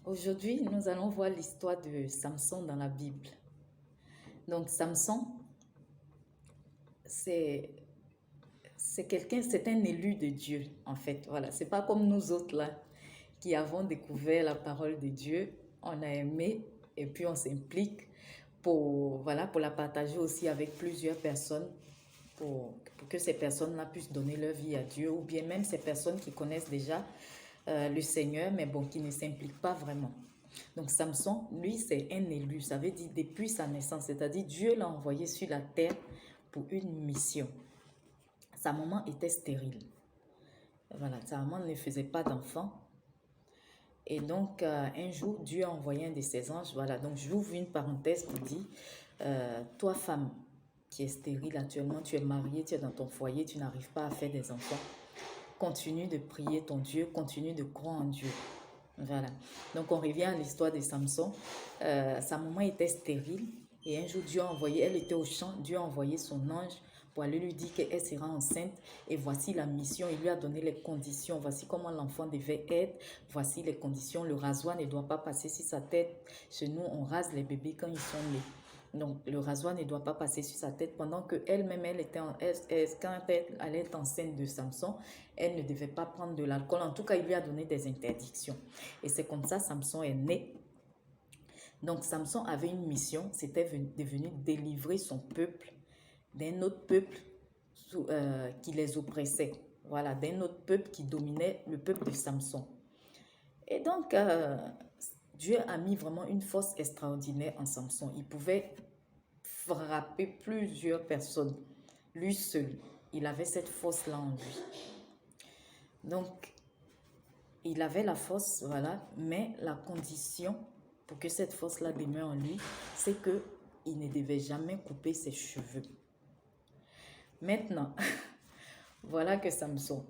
Aujourd'hui, nous allons voir l'histoire de Samson dans la Bible. Donc, Samson, c'est c'est un élu de Dieu, en fait. Voilà, c'est pas comme nous autres là, qui avons découvert la parole de Dieu, on a aimé et puis on s'implique pour la partager aussi avec plusieurs personnes, pour que ces personnes-là puissent donner leur vie à Dieu, ou bien même ces personnes qui connaissent déjà le Seigneur, mais bon, qui ne s'impliquent pas vraiment. Donc Samson, lui, c'est un élu, ça veut dire depuis sa naissance, c'est-à-dire Dieu l'a envoyé sur la terre pour une mission. Sa maman était stérile. Voilà, sa maman ne faisait pas d'enfant. Et donc, un jour, Dieu a envoyé un de ses anges. Voilà, donc j'ouvre une parenthèse pour dire, toi femme qui est stérile actuellement, tu es mariée, tu es dans ton foyer, tu n'arrives pas à faire des enfants, continue de prier ton Dieu, continue de croire en Dieu. Voilà. Donc, on revient à l'histoire de Samson. Sa maman était stérile et un jour, Dieu a envoyé, elle était au champ, Dieu a envoyé son ange pour aller lui dire qu'elle sera enceinte. Et voici la mission, il lui a donné les conditions. Voici comment l'enfant devait être. Voici les conditions. Le rasoir ne doit pas passer sur sa tête. Chez nous, on rase les bébés quand ils sont nés. Donc, le rasoir ne doit pas passer sur sa tête pendant qu'elle-même, quand elle est enceinte de Samson, elle ne devait pas prendre de l'alcool. En tout cas, il lui a donné des interdictions. Et c'est comme ça Samson est né. Donc, Samson avait une mission, c'était de venir délivrer son peuple d'un autre peuple qui les oppressait. Voilà, d'un autre peuple qui dominait le peuple de Samson. Et donc, Dieu a mis vraiment une force extraordinaire en Samson. Il pouvait frapper plusieurs personnes, lui seul. Il avait cette force-là en lui. Donc, il avait la force, voilà, mais la condition pour que cette force-là demeure en lui, c'est qu'il ne devait jamais couper ses cheveux. Maintenant, voilà que Samson,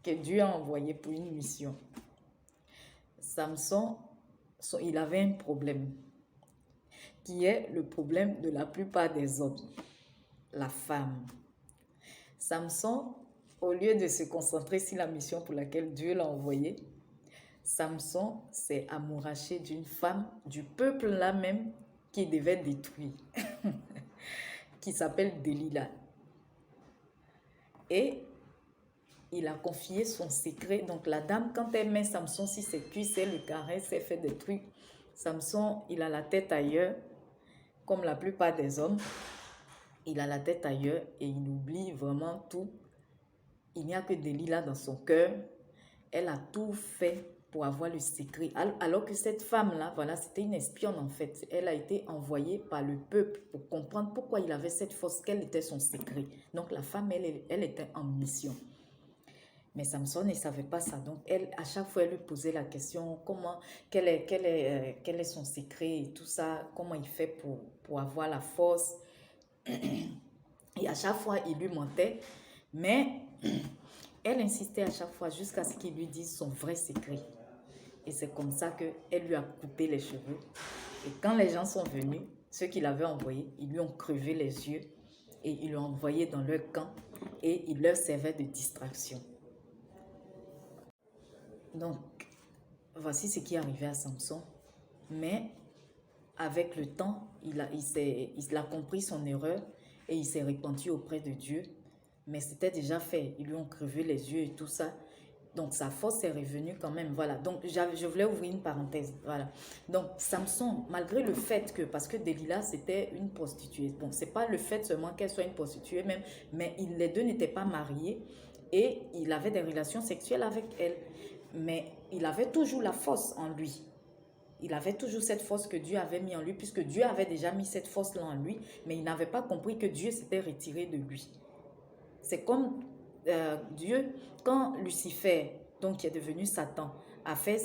que Dieu a envoyé pour une mission. Samson, il avait un problème, qui est le problème de la plupart des hommes, la femme. Samson, au lieu de se concentrer sur la mission pour laquelle Dieu l'a envoyé, Samson s'est amouraché d'une femme du peuple là même qui devait détruire, qui s'appelle Delilah. Et il a confié son secret. Donc la dame, quand elle met Samson sur ses cuisses, elle le caresse, elle fait des trucs. Samson, il a la tête ailleurs, comme la plupart des hommes. Il a la tête ailleurs et il oublie vraiment tout. Il n'y a que Delilah dans son cœur. Elle a tout fait pour avoir le secret. Alors que cette femme-là, voilà, c'était une espionne en fait. Elle a été envoyée par le peuple pour comprendre pourquoi il avait cette force, quel était son secret. Donc la femme, elle était en mission. Mais Samson ne savait pas ça. Donc elle, à chaque fois, elle lui posait la question, quel est son secret et tout ça, comment il fait pour avoir la force. Et à chaque fois, il lui mentait. Mais elle insistait à chaque fois jusqu'à ce qu'il lui dise son vrai secret. Et c'est comme ça qu'elle lui a coupé les cheveux. Et quand les gens sont venus, ceux qui l'avaient envoyé, ils lui ont crevé les yeux et ils l'ont envoyé dans leur camp et il leur servait de distraction. Donc, voici ce qui est arrivé à Samson. Mais avec le temps, il a compris son erreur et il s'est repenti auprès de Dieu. Mais c'était déjà fait. Ils lui ont crevé les yeux et tout ça. Donc, sa force est revenue quand même. Voilà. Donc, je voulais ouvrir une parenthèse. Voilà. Donc, Samson, malgré le fait que, parce que Delilah, c'était une prostituée. Bon, c'est pas le fait seulement qu'elle soit une prostituée même, mais les deux n'étaient pas mariés et il avait des relations sexuelles avec elle. Mais il avait toujours la force en lui. Il avait toujours cette force que Dieu avait mis en lui, puisque Dieu avait déjà mis cette force-là en lui, mais il n'avait pas compris que Dieu s'était retiré de lui. C'est comme Dieu, quand Lucifer, donc qui est devenu Satan, a fait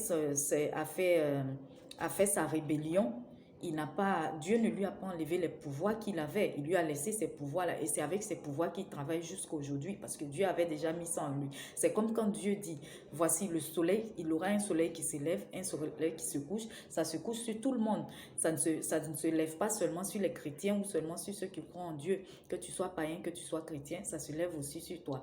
sa rébellion, Dieu ne lui a pas enlevé les pouvoirs qu'il avait, il lui a laissé ses pouvoirs-là, et c'est avec ses pouvoirs qu'il travaille jusqu'à aujourd'hui, parce que Dieu avait déjà mis ça en lui. C'est comme quand Dieu dit, voici le soleil, il aura un soleil qui se lève, un soleil qui se couche, ça se couche sur tout le monde, ça ne se lève pas seulement sur les chrétiens ou seulement sur ceux qui croient en Dieu, que tu sois païen, que tu sois chrétien, ça se lève aussi sur toi.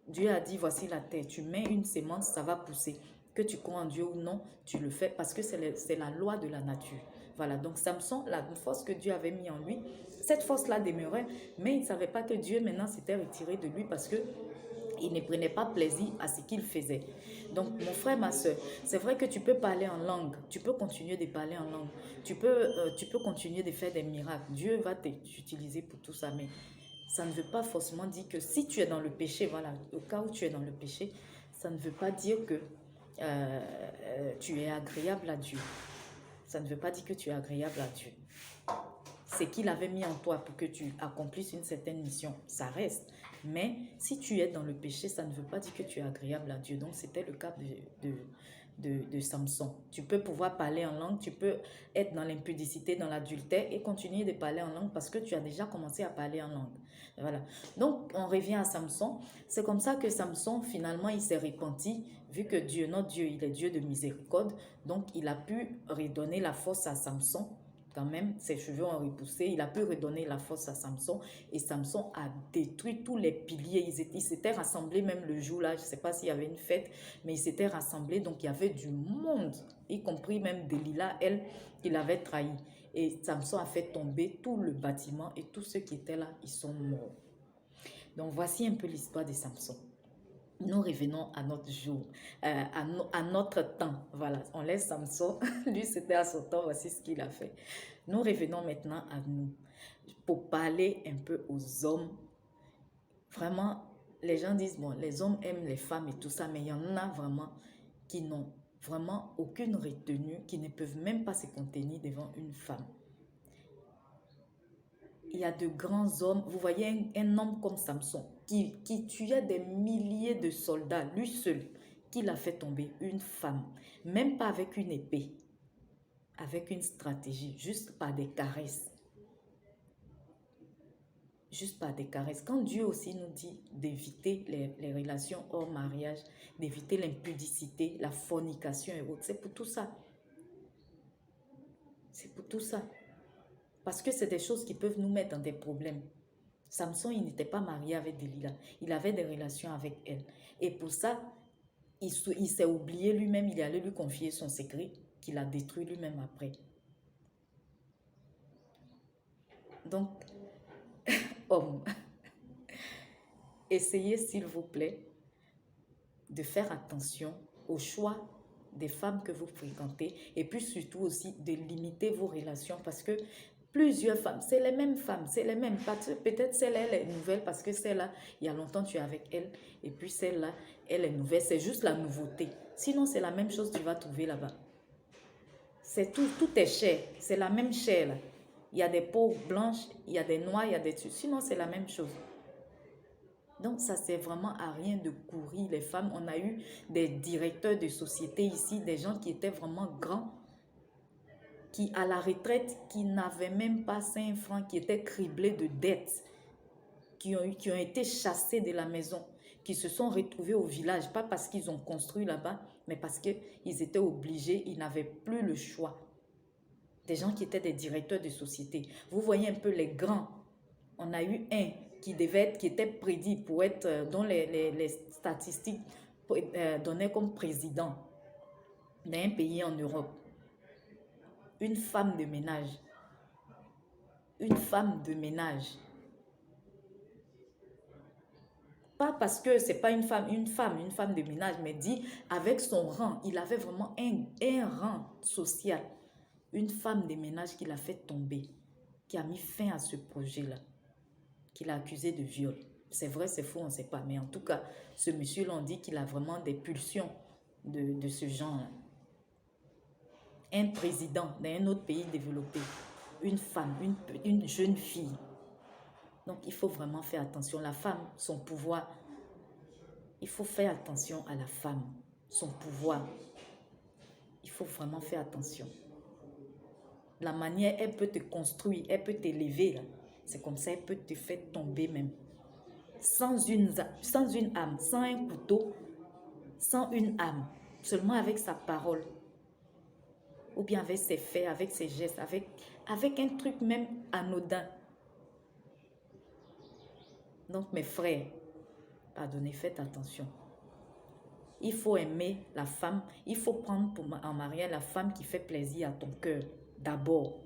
Dieu a dit, voici la terre, tu mets une sémence, ça va pousser. Que tu crois en Dieu ou non, tu le fais parce que c'est la loi de la nature. Voilà, donc Samson, la force que Dieu avait mis en lui, cette force-là demeurait, mais il ne savait pas que Dieu maintenant s'était retiré de lui parce que il ne prenait pas plaisir à ce qu'il faisait. Donc, mon frère, ma soeur, c'est vrai que tu peux parler en langue, tu peux continuer de parler en langue, tu peux continuer de faire des miracles. Dieu va t'utiliser pour tout ça, mais ça ne veut pas forcément dire que si tu es dans le péché, voilà, au cas où tu es dans le péché, ça ne veut pas dire que tu es agréable à Dieu. Ça ne veut pas dire que tu es agréable à Dieu. Ce qu'il avait mis en toi pour que tu accomplisses une certaine mission, ça reste. Mais si tu es dans le péché, ça ne veut pas dire que tu es agréable à Dieu. Donc, c'était le cas de Samson. Tu peux pouvoir parler en langue, tu peux être dans l'impudicité, dans l'adultère et continuer de parler en langue parce que tu as déjà commencé à parler en langue. Voilà. Donc, on revient à Samson. C'est comme ça que Samson, finalement, il s'est repenti, vu que Dieu, notre Dieu, il est Dieu de miséricorde. Donc, il a pu redonner la force à Samson. Quand même, ses cheveux ont repoussé. Il a pu redonner la force à Samson. Et Samson a détruit tous les piliers. Ils s'étaient rassemblés même le jour-là. Je ne sais pas s'il y avait une fête, mais ils s'étaient rassemblés. Donc, il y avait du monde, y compris même Delilah, elle, qui l'avait trahi. Et Samson a fait tomber tout le bâtiment et tous ceux qui étaient là, ils sont morts. Donc, voici un peu l'histoire de Samson. Nous revenons à notre jour, à notre temps. Voilà, on laisse Samson. Lui, c'était à son temps. Voici ce qu'il a fait. Nous revenons maintenant à nous pour parler un peu aux hommes. Vraiment, les gens disent, bon, les hommes aiment les femmes et tout ça, mais il y en a vraiment qui n'ont vraiment aucune retenue, qui ne peuvent même pas se contenir devant une femme. Il y a de grands hommes, vous voyez un homme comme Samson, qui tuait des milliers de soldats, lui seul, qu'il a fait tomber une femme, même pas avec une épée, avec une stratégie, juste par des caresses. Juste par des caresses. Quand Dieu aussi nous dit d'éviter les relations hors mariage, d'éviter l'impudicité, la fornication et autres, c'est pour tout ça. C'est pour tout ça. Parce que c'est des choses qui peuvent nous mettre dans des problèmes. Samson, il n'était pas marié avec Delilah. Il avait des relations avec elle. Et pour ça, il s'est oublié lui-même. Il est allé lui confier son secret qu'il a détruit lui-même après. Donc, homme, essayez s'il vous plaît de faire attention au choix des femmes que vous fréquentez et puis surtout aussi de limiter vos relations parce que plusieurs femmes, c'est les mêmes femmes, c'est les mêmes. Peut-être celle-là, elle est nouvelle parce que celle-là, il y a longtemps, tu es avec elle. Et puis celle-là, elle est nouvelle. C'est juste la nouveauté. Sinon, c'est la même chose que tu vas trouver là-bas. C'est tout est cher. C'est la même chair là. Il y a des peaux blanches, il y a des noires, il y a des trucs. Sinon, c'est la même chose. Donc, ça sert vraiment à rien de courir les femmes. On a eu des directeurs de société ici, des gens qui étaient vraiment grands, qui à la retraite, qui n'avaient même pas 5 francs, qui étaient criblés de dettes, qui ont été chassés de la maison, qui se sont retrouvés au village, pas parce qu'ils ont construit là-bas, mais parce qu'ils étaient obligés, ils n'avaient plus le choix. Des gens qui étaient des directeurs de société. Vous voyez un peu les grands. On a eu un qui était prédit pour être, dont les statistiques donnaient comme président d'un pays en Europe. Une femme de ménage. Une femme de ménage. Pas parce que c'est pas une femme de ménage, mais dit avec son rang, il avait vraiment un rang social. Une femme de ménage qui l'a fait tomber, qui a mis fin à ce projet-là, qui l'a accusé de viol. C'est vrai, c'est faux, on ne sait pas. Mais en tout cas, ce monsieur-là, on dit qu'il a vraiment des pulsions de ce genre-là. Un président d'un autre pays développé, une femme, une jeune fille. Donc, il faut vraiment faire attention. La femme, son pouvoir, il faut faire attention à la femme, son pouvoir. Il faut vraiment faire attention. La manière, elle peut te construire, elle peut t'élever. C'est comme ça, elle peut te faire tomber même. Sans une âme, sans un couteau, sans une âme, seulement avec sa parole. Ou bien avec ses faits, avec ses gestes, avec un truc même anodin. Donc mes frères, pardonnez, faites attention. Il faut aimer la femme. Il faut prendre en mariage la femme qui fait plaisir à ton cœur. D'abord.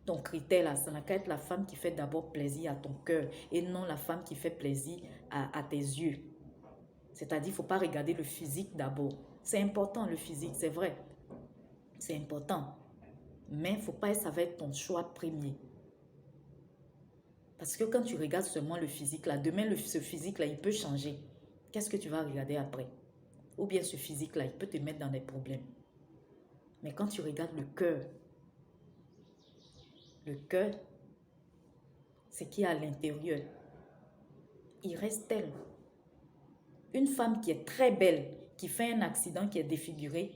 Ton critère là, ça n'a qu'à être la femme qui fait d'abord plaisir à ton cœur et non la femme qui fait plaisir à tes yeux. C'est-à-dire, il ne faut pas regarder le physique d'abord. C'est important le physique, c'est vrai. C'est important. Mais il ne faut pas que ça va être ton choix premier. Parce que quand tu regardes seulement le physique là, demain ce physique là, il peut changer. Qu'est-ce que tu vas regarder après? Ou bien ce physique là, il peut te mettre dans des problèmes. Mais quand tu regardes le cœur, c'est qui est à l'intérieur. Il reste tel. Une femme qui est très belle, qui fait un accident, qui est défigurée,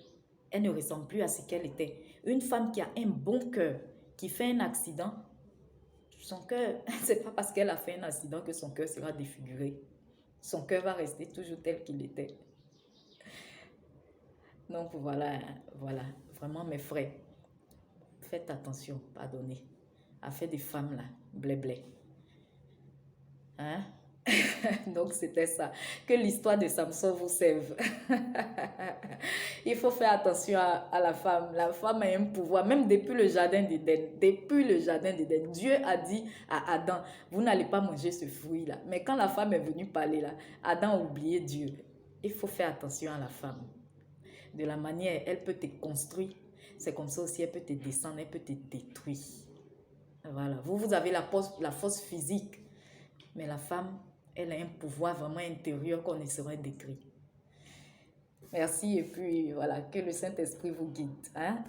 elle ne ressemble plus à ce qu'elle était. Une femme qui a un bon cœur, qui fait un accident, son cœur, c'est pas parce qu'elle a fait un accident que son cœur sera défiguré. Son cœur va rester toujours tel qu'il était. Donc voilà, voilà, vraiment mes frères, faites attention, pardonnez, à faire des femmes là, blé blé. Hein? Donc c'était ça. Que l'histoire de Samson vous serve. Il faut faire attention à la femme. La femme a un pouvoir, même depuis le jardin d'Éden. Depuis le jardin d'Éden, Dieu a dit à Adam, vous n'allez pas manger ce fruit-là. Mais quand la femme est venue parler là, Adam a oublié Dieu. Il faut faire attention à la femme. De la manière, elle peut te construire. C'est comme ça aussi, elle peut te descendre, elle peut te détruire. Voilà. Vous avez la force physique. Mais la femme, elle a un pouvoir vraiment intérieur qu'on ne saurait décrire. Merci et puis voilà, que le Saint-Esprit vous guide. Hein?